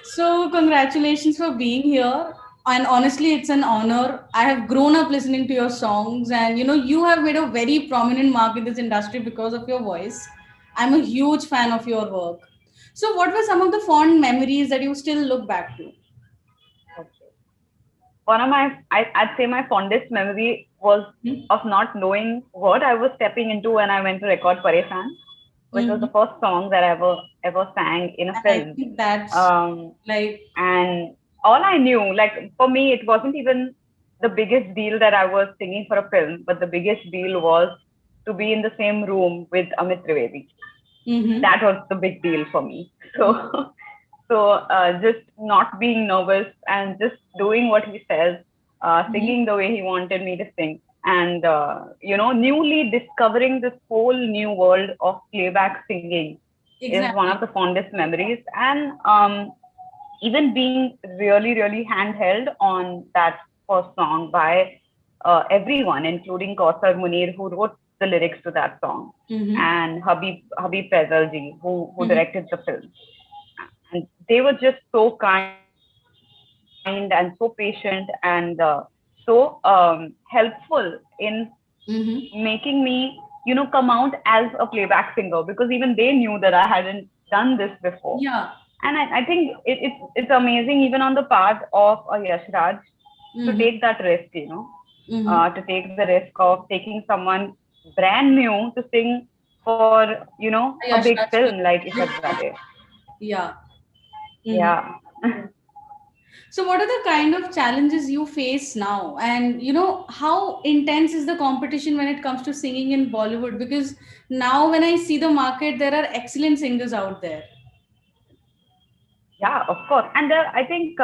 So, congratulations for being here. And honestly, it's an honor. I have grown up listening to your songs, and you have made a very prominent mark in this industry because of your voice. I'm a huge fan of your work. So, what were some of the fond memories that you still look back to? Okay. One of I'd say my fondest memory was Hmm? of not knowing what I was stepping into when I went to record Pareshan, which was the Mhm. first song that I ever sang in a And I film. think that's Um, like, and all I knew, like for me, it wasn't even the biggest deal that I was singing for a film, but the biggest deal was to be in the same room with Amit Trivedi. mm-hmm. That was the big deal for me. So, just not being nervous and just doing what he says, Mm-hmm. singing the way he wanted me to sing, and newly discovering this whole new world of playback singing is one of Exactly. the fondest memories. And even being really, really handheld on that first song by everyone, including Kausar Munir, who wrote the lyrics to that song, Mm-hmm. and Habib Faisalji, who Mm-hmm. directed the film. And they were just so kind and so patient and so helpful in Mm-hmm. making me, come out as a playback singer, because even they knew that I hadn't done this before. Yeah. And I think it's amazing, even on the part of a Yashraj, to Mm-hmm. take that risk, Mm-hmm. to take the risk of taking someone brand new to sing for, a Yash big Raj film film. like Big Ishaq film. Zade. Yeah. Mm-hmm. Yeah. So, what are the kind of challenges you face now? And how intense is the competition when it comes to singing in Bollywood? Because now, when I see the market, there are excellent singers out there. Yeah, of course. And I think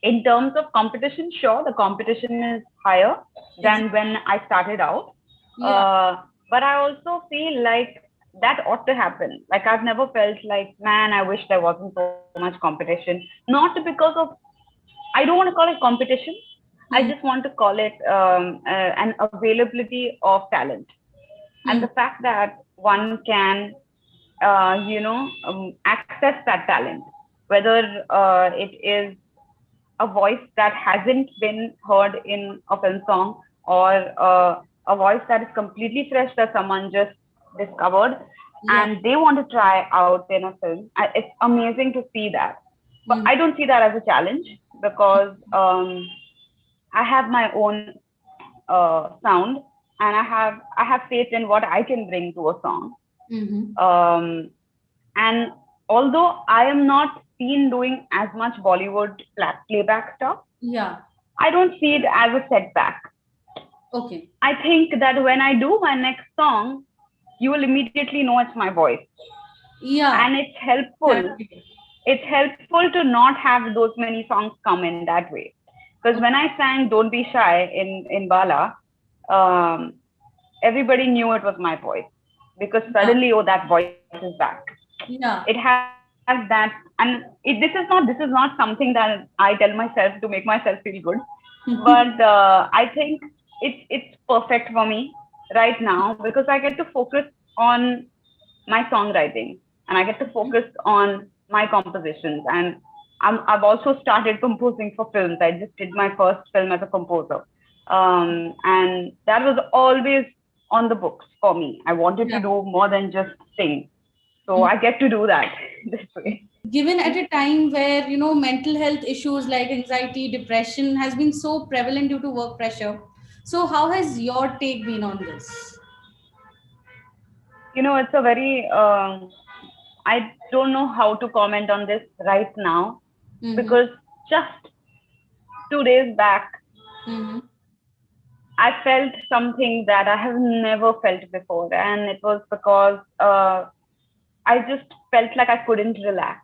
in terms of competition, sure, the competition is higher than Exactly. when I started out. Yeah. Uh, but I also feel like that ought to happen. Like I've never felt like, man, I wish there wasn't so much competition. Not because of, I don't want to call it competition. I just Mm-hmm. want to call it an availability of talent, and the fact that one can, access that talent, whether it is a voice that hasn't been heard in a film song, or a voice that is completely fresh that someone just discovered Yeah. and they want to try out in a film. It's amazing to see that. But Mm-hmm. I don't see that as a challenge, because I have my own sound, and I have faith in what I can bring to a song. Mm-hmm. Um, and although I am not seen doing as much Bollywood playback stuff, Yeah. I don't see it as a setback. Okay. I think that when I do my next song, you will immediately know it's my voice. Yeah. And it's helpful. Exactly. It's helpful to not have those many songs come in that way. Because when I sang Don't Be Shy in Bala, um, everybody knew it was my voice. Because Yeah. suddenly, oh, that voice is back. It Yeah. has that, and this is not something that I tell myself to make myself feel good, but I think it's perfect for me right now, because I get to focus on my songwriting, and I get to focus on my compositions, and I've also started composing for films. I just did my first film as a composer, and that was always on the books for me. I wanted to Yeah. do more than just sing, so I get to do that this way. Given at a time where mental health issues like anxiety, depression has been so prevalent due to work pressure, so how has your take been on this? It's a very, I don't know how to comment on this right now, Mm-hmm. because just 2 days back, Mm-hmm. I felt something that I have never felt before. And it was because I just felt like I couldn't relax,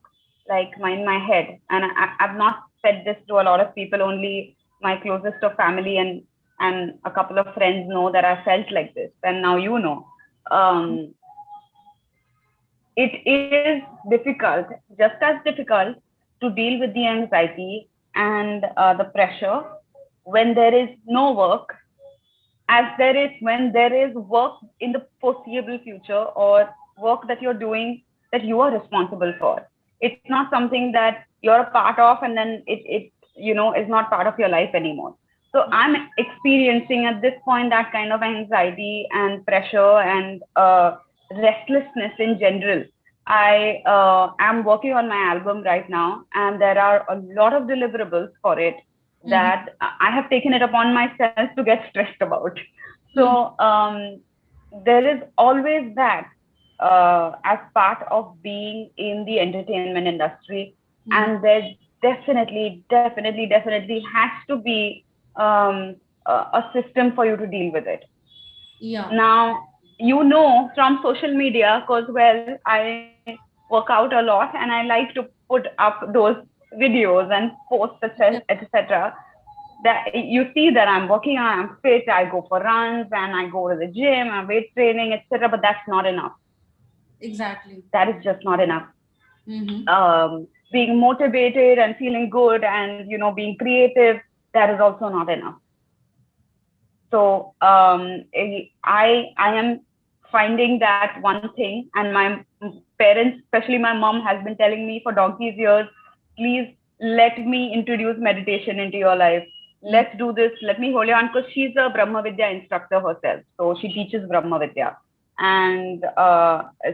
like in my head. And I've not said this to a lot of people, only my closest of family and a couple of friends know that I felt like this. And now you know. Um, it is difficult, just as difficult, to deal with the anxiety and the pressure when there is no work, as there is when there is work in the foreseeable future, or work that you're doing that you are responsible for. It's not something that you're a part of and then it is not part of your life anymore. So I'm experiencing at this point that kind of anxiety and pressure and restlessness in general. I am working on my album right now, and there are a lot of deliverables for it that I have taken it upon myself to get stressed about. So there is always that as part of being in the entertainment industry, and there definitely has to be a system for you to deal with it. Yeah. Now, from social media, because well, I work out a lot and I like to put up those videos and posts, Yeah. etc. That you see that I'm working on, I'm fit, I go for runs and I go to the gym, I'm weight training, etc. But that's not enough. Exactly. That is just not enough. Mm-hmm. Being motivated and feeling good and being creative, that is also not enough. So I am finding that one thing, and my parents, especially my mom, has been telling me for donkey's years, please let me introduce meditation into your life. Let's do this. Let me hold your hand, because she's a Brahma Vidya instructor herself. So she teaches Brahma Vidya. And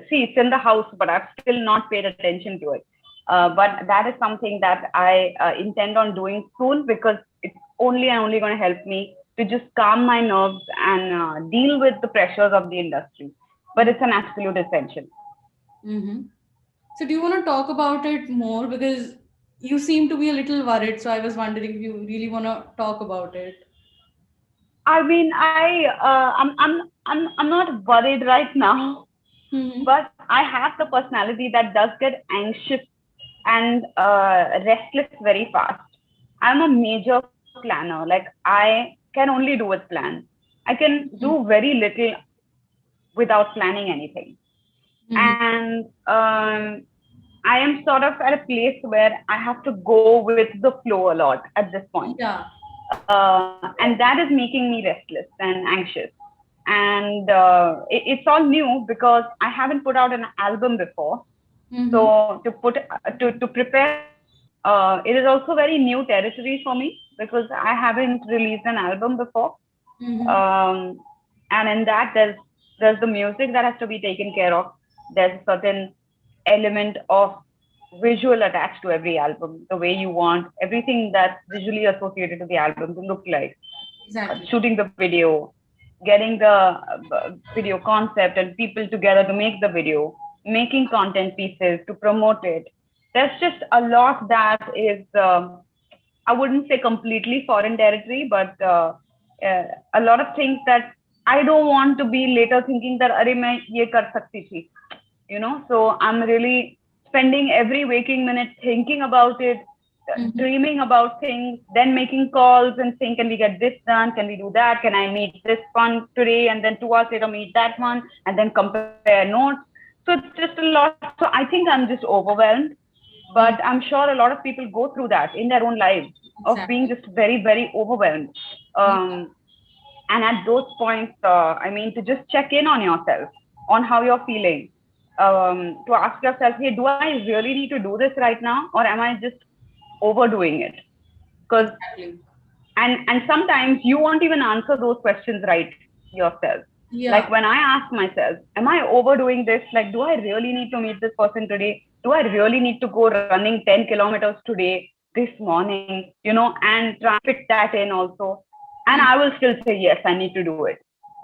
see, it's in the house, but I've still not paid attention to it. But that is something that I intend on doing soon, because it's only and only going to help me to just calm my nerves and deal with the pressures of the industry. But it's an absolute essential. Mm-hmm. So do you want to talk about it more? Because you seem to be a little worried. So I was wondering if you really want to talk about it. I mean, I'm not worried right now, Mm-hmm. but I have the personality that does get anxious and restless very fast. I'm a major planner. Like, I can only do with plans. I can do very little without planning anything. Mm-hmm. And I am sort of at a place where I have to go with the flow a lot at this point. Yeah. And that is making me restless and anxious. And it's all new because I haven't put out an album before. Mm-hmm. So to prepare for it, it is also very new territory for me because I haven't released an album before. Mm-hmm. Um, and in that, there's the music that has to be taken care of. There's a certain element of visual attached to every album, the way you want everything that's visually associated to the album to look like. Exactly. Shooting the video, getting the video concept and people together to make the video, making content pieces to promote it. There's just a lot that is, I wouldn't say completely foreign territory, but a lot of things that I don't want to be later thinking that, "Arey, main ye kar sakti thi." So I'm really spending every waking minute thinking about it, Mm-hmm. dreaming about things, then making calls and saying, can we get this done? Can we do that? Can I meet this one today? And then 2 hours later, meet that one, and then compare notes. So it's just a lot. So I think I'm just overwhelmed, but I'm sure a lot of people go through that in their own lives of being Exactly. just very, very overwhelmed. Yeah. And at those points, I mean, to just check in on yourself, on how you're feeling, to ask yourself, hey, do I really need to do this right now, or am I just overdoing it? Because Exactly. and sometimes you won't even answer those questions right yourself. Like Yeah. when I ask myself, am I overdoing this? Like, do I really need to meet this person today? Do I really need to go running 10 kilometers today, this morning, and try and fit that in also? And I will still say, yes, I need to do it.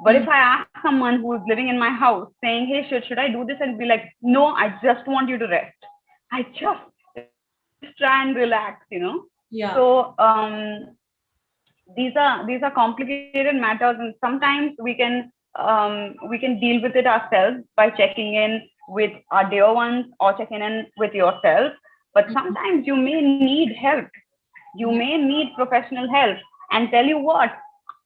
But if Mm-hmm. I ask someone who is living in my house saying, hey, should I do this? And be like, no, I just want you to rest. I just try and relax. Yeah. So these are complicated matters, and sometimes we can deal with it ourselves by checking in with our dear ones or checking in with yourself. But Mm-hmm. sometimes you may need help. You Yeah. may need professional help. And tell you what,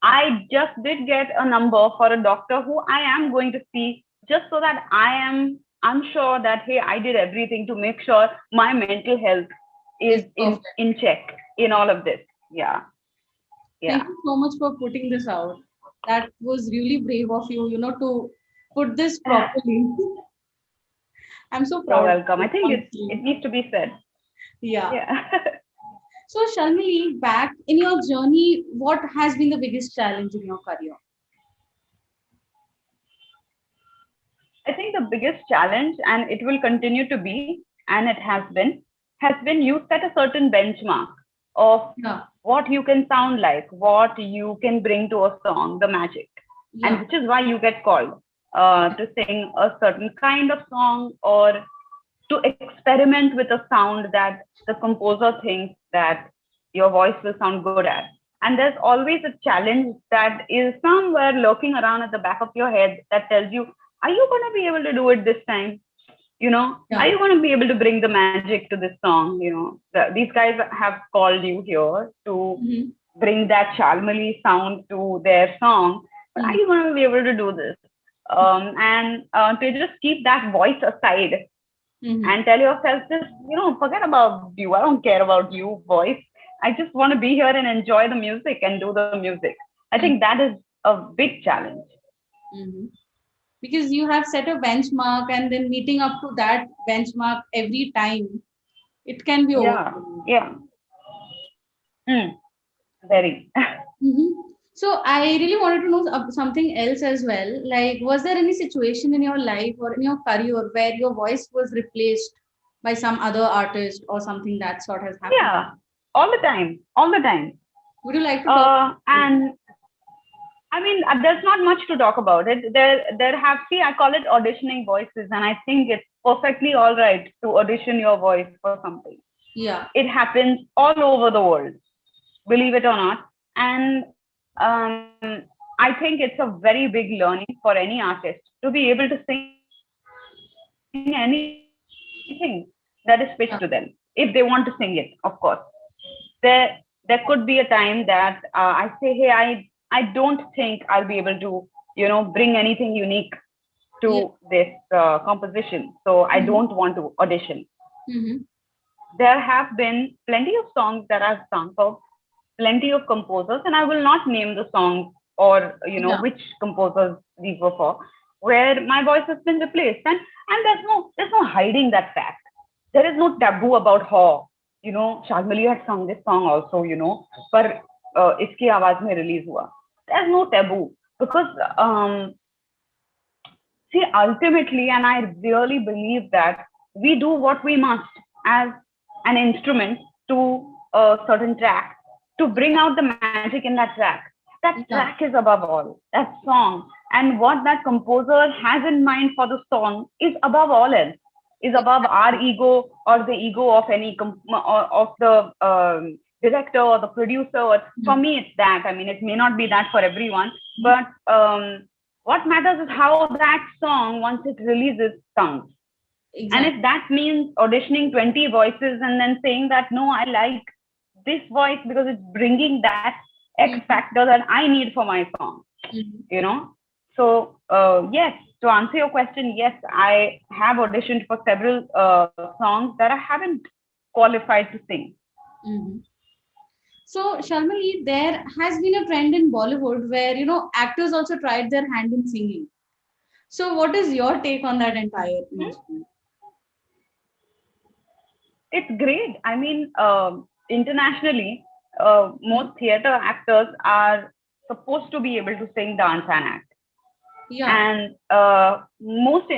I just did get a number for a doctor who I am going to see, just so that I'm sure that, hey, I did everything to make sure my mental health is It's perfect. in check in all of this. Yeah, Thank yeah. you so much for putting this out. That was really brave of you, to put this properly. I'm so You're proud of welcome. I you, think it honestly. needs to be said. Yeah. Yeah. So, Shalmali, back in your journey, what has been the biggest challenge in your career? I think the biggest challenge, and it will continue to be, and it has been you set a certain benchmark of Yeah. what you can sound like, what you can bring to a song, the magic, and Yeah. which is why you get called to sing a certain kind of song or to experiment with a sound that the composer thinks that your voice will sound good at. And there's always a challenge that is somewhere lurking around at the back of your head that tells you, are you going to be able to do it this time? Are Yeah. you going to be able to bring the magic to this song? These guys have called you here to Mm-hmm. bring that Shalmali sound to their song, but are Mm-hmm. you going to be able to do this? And to just keep that voice aside Mm-hmm. and tell yourself, just forget about you. I don't care about you, voice. I just want to be here and enjoy the music and do the music. I think that is a big challenge. Mm-hmm. Because you have set a benchmark and then meeting up to that benchmark every time, it can be Yeah, overwhelming. yeah. Mm, very. Mm-hmm. So I really wanted to know something else as well. Like, was there any situation in your life or in your career where your voice was replaced by some other artist or something that sort has happened? Yeah, all the time, all the time. Would you like to talk about it? And I mean, there's not much to talk about it. There have, see, I call it auditioning voices, and I think it's perfectly all right to audition your voice for something. Yeah. It happens all over the world, believe it or not. And I think it's a very big learning for any artist to be able to sing anything that is pitched to them, if they want to sing it, of course. Yeah. There there could be a time that I say, hey, I don't think I'll be able to bring anything unique to this Yeah. composition, so I don't Mm-hmm. want to audition. Mm-hmm. There have been plenty of songs that I've sung for plenty of composers, and I will not name the songs or Yeah. which composers these were for, where my voice has been replaced, and there's no hiding that fact. There is no taboo about how Shagmali had sung this song also, पर इसकी आवाज में release हुआ. There's no taboo because see, ultimately, and I really believe that we do what we must as an instrument to a certain track to bring out the magic in that track. That track Yeah. is above all, that song. And what that composer has in mind for the song is above all else, is above our Exactly. ego or the ego of of the director or the producer. For Mhm. me, it's that. I mean, it may not be that for everyone, but what matters is how that song, once it releases, sounds. And if Exactly. that means auditioning 20 voices and then saying that, no, I like this voice because it's bringing that X Mhm. factor that I need for my song, Mhm. you know? So, yes, to answer your question, yes, I have auditioned for several songs that I haven't qualified to sing. Mhm. So, Sharmali, there has been a trend in Bollywood where, actors also tried their hand in singing. So, what is your take on that entire incident? It's great. I mean, internationally, Mhm. most theater actors are supposed to be able to sing, dance, and act. Yeah. And most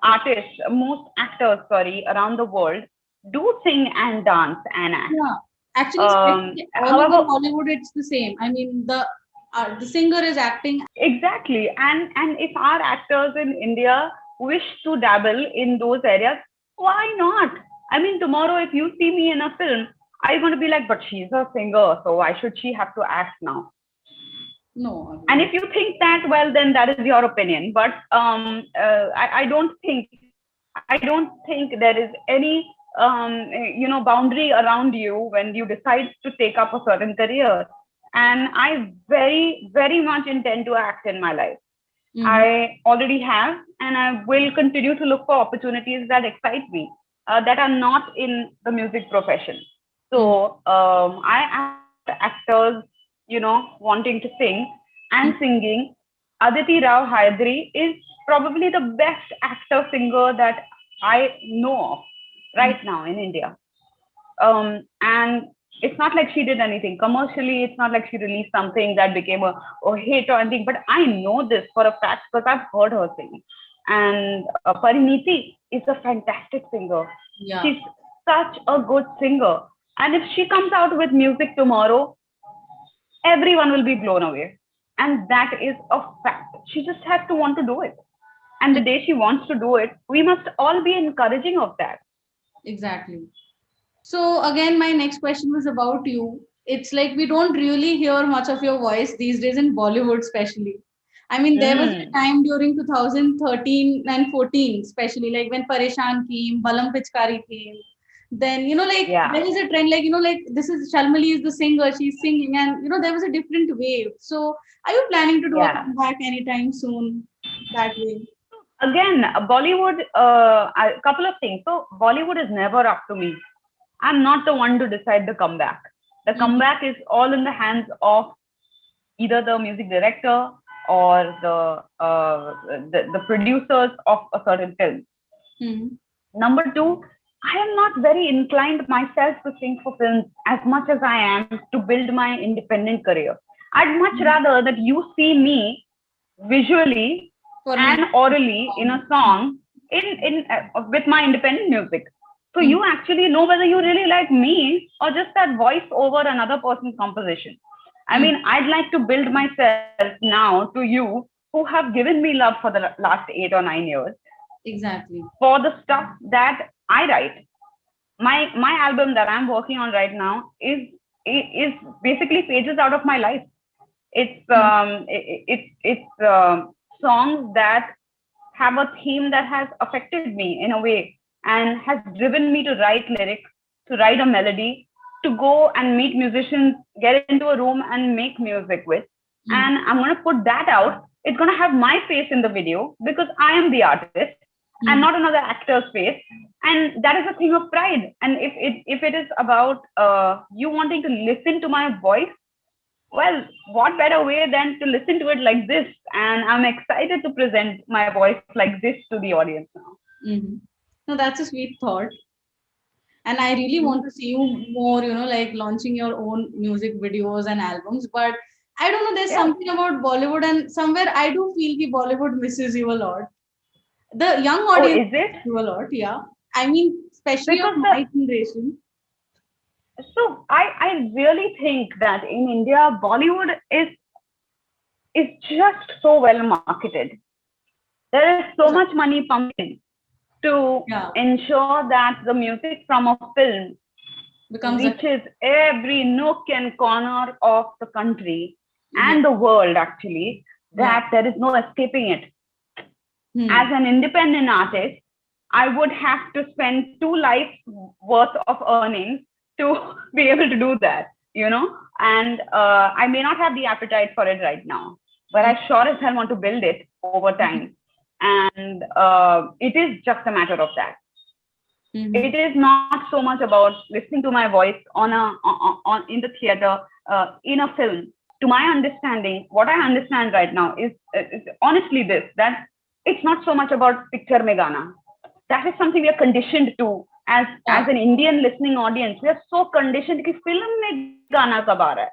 actors, sorry, around the world do sing and dance and act. Yeah. Actually, especially all over However, Hollywood, it's the same. I mean, the singer is acting. exactly, and if our actors in India wish to dabble in those areas, why not? I mean, tomorrow if you see me in a film, are you going to be like, but she's a singer, so why should she have to act now? No, I And mean, if you think that, well, then that is your opinion. But I don't think there is any boundary around you when you decide to take up a certain career. And I very very much intend to act in my life. mhm. I already have, and I will continue to look for opportunities that excite me, that are not in the music profession. Mhm. So I ask actors, wanting to sing and singing. Aditi Rao Hydari is probably the best actor singer that I know of right now in India. And it's not like she did anything commercially. It's not like she released something that became a hit or anything. But I know this for a fact because I've heard her sing. And Pariniti is a fantastic singer. Yeah. She's such a good singer. And if she comes out with music tomorrow, everyone will be blown away. And that is a fact. She just has to want to do it. And the day she wants to do it, we must all be encouraging of that. Exactly. So again, my next question was about you. It's like we don't really hear much of your voice these days in Bollywood, especially. I mean, there was a time during 2013 and 14, especially like when Pareshan came, Balam Pichkari came. Then, like Yeah. there was a trend, like, like this is Shalmali is the singer, she's singing, and there was a different wave. So, are you planning to do a Yeah. comeback anytime soon that way? Again, Bollywood, a couple of things. So, Bollywood is never up to me. I'm not the one to decide the comeback. The comeback is all in the hands of either the music director or the producers of a certain film. Number two, I am not very inclined myself to sing for films as much as I am to build my independent career. I'd much rather that you see me visually and orally in a song in with my independent music. So you actually know whether you really like me or just that voice over another person's composition. I mean, I'd like to build myself now to you who have given me love for the last 8 or 9 years. Exactly. For the stuff that I write. My album that I'm working on right now is basically pages out of my life. It's songs that have a theme that has affected me in a way and has driven me to write lyrics, to write a melody, to go and meet musicians, get into a room and make music with. And I'm going to put that out. It's going to have my face in the video because I am the artist and not another actor's face. And that is a thing of pride. And if it is about you wanting to listen to my voice, well, what better way than to listen to it like this? And I'm excited to present my voice like this to the audience now. No, that's a sweet thought. And I really want to see you more, like launching your own music videos and albums. But I don't know, there's something about Bollywood, and somewhere I do feel that Bollywood misses you a lot. The young audience misses you a lot, yeah. I mean, especially of my generation. So I really think that in India, Bollywood is just so well marketed. There is so much money pumping to ensure that the music from a film reaches every nook and corner of the country and the world, actually, that there is no escaping it. As an independent artist, I would have to spend 2 lives worth of earnings to be able to do that, and I may not have the appetite for it right now, but I sure as hell want to build it over time. And it is just a matter of that. It is not so much about listening to my voice on in the theater, in a film. To my understanding, what I understand right now is honestly this, that it's not so much about picture mein gana. That is something we are conditioned to as an Indian listening audience. We are so conditioned that film mein gana kab aa raha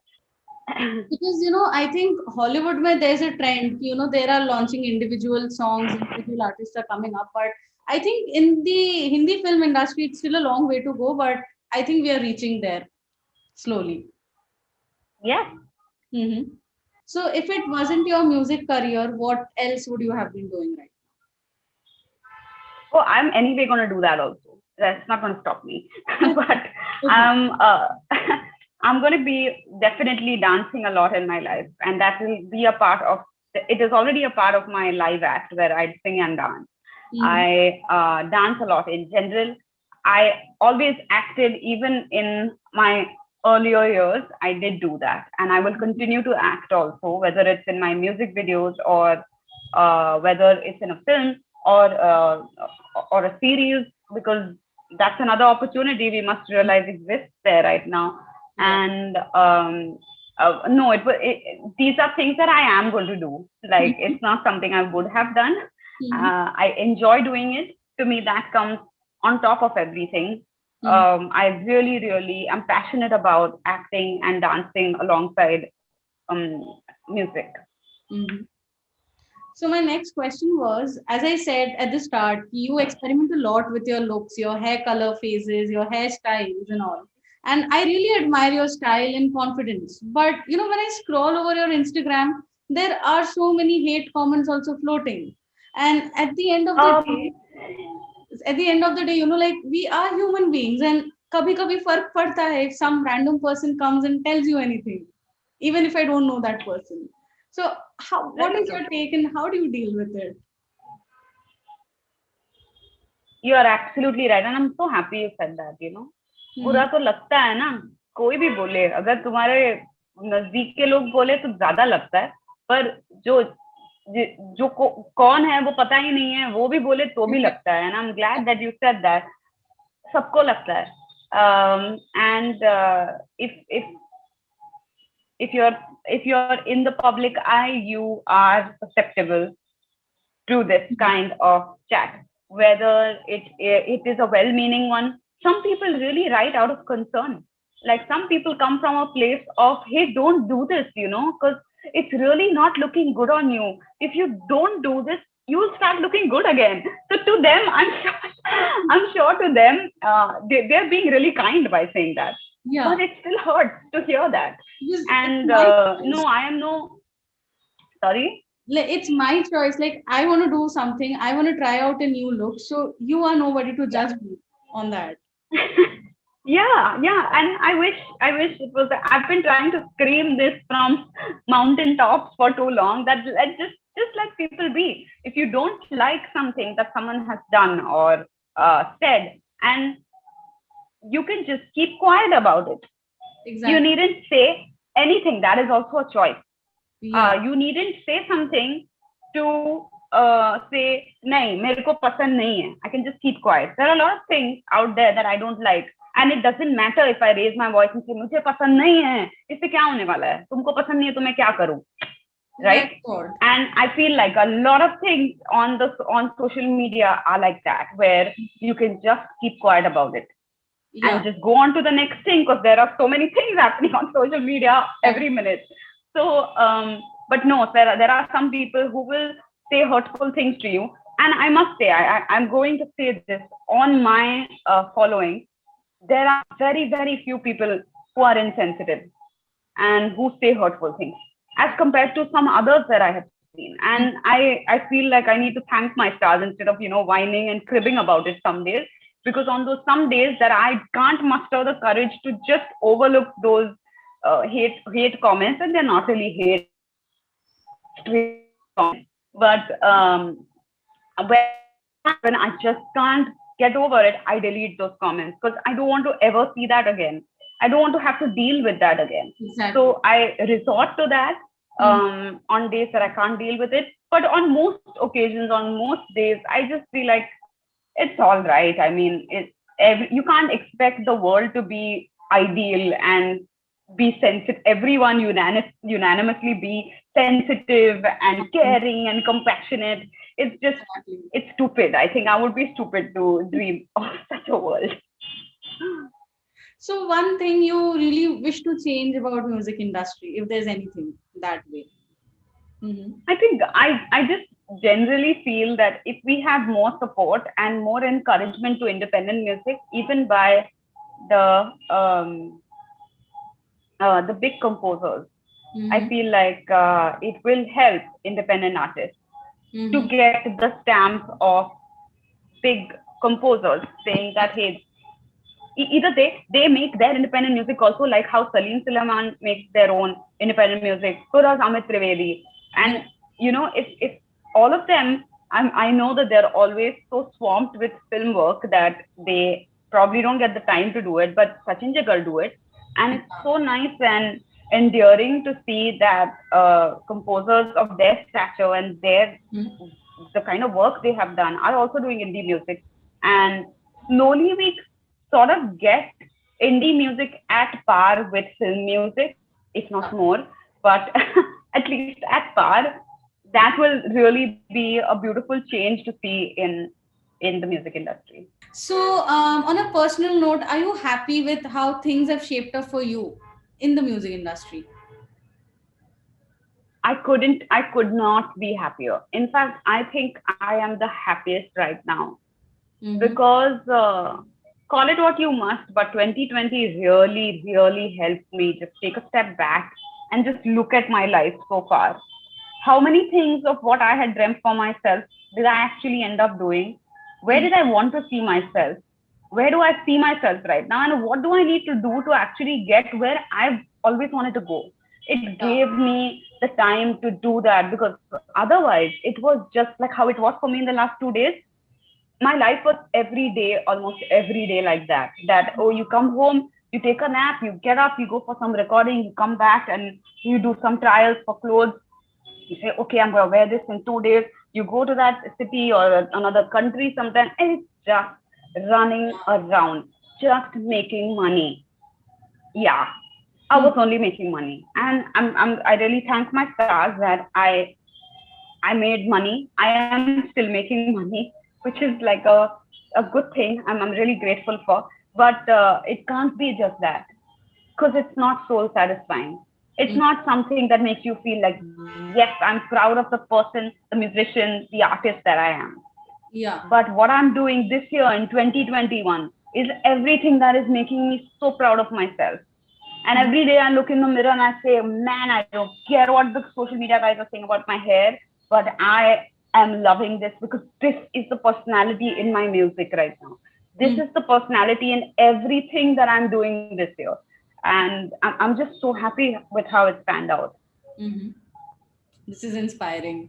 hai. Because I think Hollywood there's a trend, there are launching individual songs, individual artists are coming up, but I think in the Hindi film industry it's still a long way to go, but I think we are reaching there slowly. Yeah. So if it wasn't your music career, what else would you have been doing right now? Oh, I'm anyway going to do that also. That's not going to stop me. But I'm going to be definitely dancing a lot in my life. And that will be a part of, it is already a part of my live act where I sing and dance. I dance a lot in general. I always acted, even in my earlier years, I did do that. And I will continue to act also, whether it's in my music videos or whether it's in a film or a series, because that's another opportunity we must realize exists there right now. And no, these are things that I am going to do. Like, it's not something I would have done. I enjoy doing it to me, that comes on top of everything. I really am passionate about acting and dancing alongside um, music. Mhm. So my next question was, as I said at the start, you experiment a lot with your looks, your hair color phases, your hairstyles and all. And I really admire your style and confidence. But when I scroll over your Instagram, there are so many hate comments also floating. And at the end of the Um, day, like we are human beings and kabhi kabhi fark padta hai if some random person comes and tells you anything, even if I don't know that person. So what Very is true. your take and how do you deal with it? You are absolutely right, and I'm so happy you said that. बुरा Mhm. तो लगता है ना, कोई भी बोले, अगर तुम्हारे नजदीक के लोग बोले तो ज्यादा लगता है, पर जो जो कौन है वो पता ही नहीं है, वो भी बोले तो भी लगता है. And I am glad that you said that. सबको लगता है. And if if you're in the public eye, you are susceptible to this kind of chat, whether it is a well-meaning one. Some people really write out of concern. Like, some people come from a place of, hey, don't do this, because it's really not looking good on you. If you don't do this, you'll start looking good again. So to them, I'm sure to them, they're being really kind by saying that. Yeah, But it still hurts to hear that. because it's And my choice. no, I am no. Sorry. Like, it's my choice. Like, I want to do something, I want to try out a new look, so you are nobody to Yeah. judge me on that. Yeah, and I wish it was. I've been trying to scream this from mountain tops for too long, that just let people be. If you don't like something that someone has done or said, and you can just keep quiet about it. You Exactly. needn't say anything. That is also a choice. Yeah, You needn't say something to say, nahi, mere ko pasand nahi hai. I can just keep quiet. There are a lot of things out there that I don't like. And it doesn't matter if I raise my voice and say, मुझे पसंद नहीं है, इससे क्या होने वाला है? तुमको पसंद नहीं है तो मैं क्या करूं? that's Right? what. And I feel like a lot of things on social media are like that, where you can just keep quiet about it Yeah, and just go on to the next thing, because there are so many things happening on social media every minute. So, but no, there are some people who will say hurtful things to you. And I must say, I'm going to say this on my following. There are very few people who are insensitive and who say hurtful things, as compared to some others that I have seen. And I feel like I need to thank my stars instead of, whining and cribbing about it some days. Because on those some days that I can't muster the courage to just overlook those hate comments, and they're not really hate comments, but when I just can't get over it, I delete those comments, because I don't want to ever see that again. I don't want to have to deal with that again. exactly. So I resort to that Mhm. on days that I can't deal with it. But on most occasions, on most days, I just feel like it's all right. I mean, you can't expect the world to be ideal and be sensitive. Everyone unanimously be sensitive and caring and compassionate. It's just, Exactly. it's stupid. I think I would be stupid to dream of such a world. So one thing you really wish to change about music industry, if there's anything that way. Mm-hmm. I think I just generally feel that if we have more support and more encouragement to independent music, even by the big composers, I Mm-hmm. feel like it will help independent artists to Mm-hmm. get the stamp of big composers saying that, hey, either they make their independent music also, like how Salim Sulaiman makes their own independent music, so does Amit Trivedi. Yeah. And if all of them, I know that they're always so swamped with film work that they probably don't get the time to do it, but Sachin Jagal do it. And it's so nice and endearing to see that composers of their stature and the kind of work they have done are also doing indie music. And slowly we sort of get indie music at par with film music, if not more, but at least at par. That will really be a beautiful change to see in in the music industry. So, on a personal note, are you happy with how things have shaped up for you in the music industry? I could not be happier. In fact, I think I am the happiest right now Mm-hmm. because call it what you must, but 2020 really, really helped me just take a step back and just look at my life so far. How many things of what I had dreamt for myself did I actually end up doing? Where did I want to see myself? Where do I see myself right now? And what do I need to do to actually get where I've always wanted to go? It Yeah. gave me the time to do that, because otherwise it was just like how it was for me in the last 2 days. My life was every day, almost every day like that. That, oh, you come home, you take a nap, you get up, you go for some recording, you come back and you do some trials for clothes. You say, okay, I'm going to wear this in 2 days. You go to that city or another country sometime, and it's just running around, just making money. Yeah, I was only making money, and I really thank my stars that I made money. I am still making money, which is like a good thing. I'm really grateful for. But it can't be just that, because it's not soul satisfying. It's Mm. not something that makes you feel like, yes, I'm proud of the person, the musician, the artist that I am. Yeah. But what I'm doing this year in 2021 is everything that is making me so proud of myself. And every day I look in the mirror and I say, man, I don't care what the social media guys are saying about my hair, but I am loving this because this is the personality in my music right now. This is the personality in everything that I'm doing this year. And I'm just so happy with how it's panned out. Mm-hmm. This is inspiring.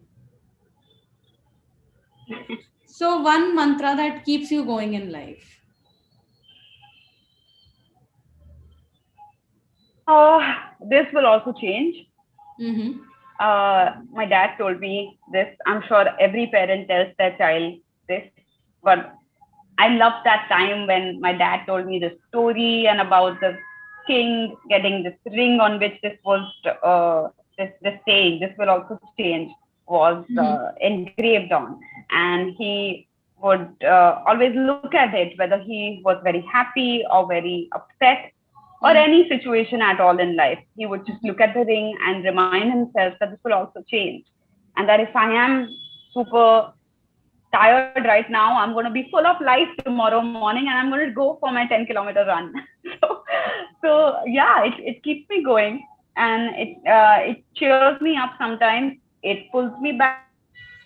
So, one mantra that keeps you going in life. This will also change. Mm-hmm. My dad told me this. I'm sure every parent tells their child this, but I loved that time when my dad told me the story and about the king getting this ring on which this was this saying, this will also change, was engraved on, and he would always look at it whether he was very happy or very upset or any situation at all in life. He would just look at the ring and remind himself that this will also change, and that if I am super tired right now, I'm going to be full of life tomorrow morning and I'm going to go for my 10-kilometer run. so, so yeah, it keeps me going, and it cheers me up sometimes. It pulls me back.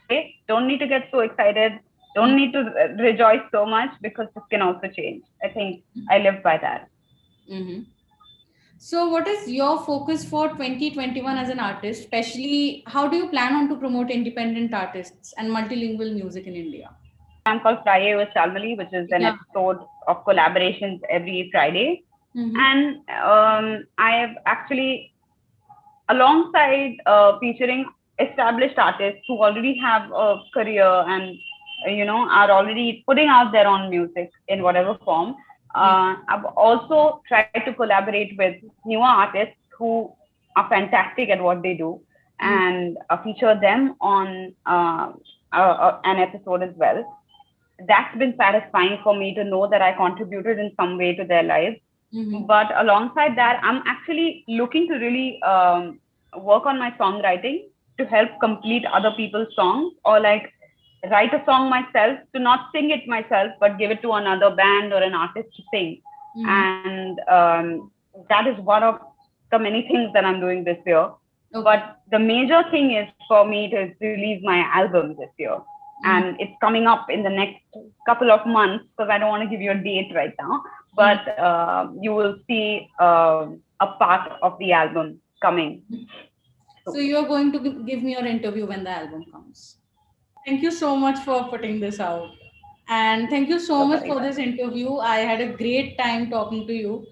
Okay, don't need to get so excited. Don't need to rejoice so much, because this can also change. I think I live by that. Mm-hmm. So, what is your focus for 2021 as an artist? Especially, how do you plan on to promote independent artists and multilingual music in India? Program called Friday with Shalmali, which is an Yeah. episode of collaborations every Friday. Mm-hmm. And I have actually, alongside featuring established artists who already have a career and are already putting out their own music in whatever form, I've also tried to collaborate with newer artists who are fantastic at what they do, and feature them on an episode as well. That's been satisfying for me to know that I contributed in some way to their lives. Mm-hmm. But alongside that, I'm actually looking to really work on my songwriting to help complete other people's songs, or like write a song myself, to not sing it myself, but give it to another band or an artist to sing. And that is one of the many things that I'm doing this year. Okay. But the major thing is for me to release my album this year. And it's coming up in the next couple of months, because I don't want to give you a date right now. But you will see a part of the album coming. So you are going to give me your interview when the album comes. Thank you so much for putting this out. And thank you so much for this interview. I had a great time talking to you.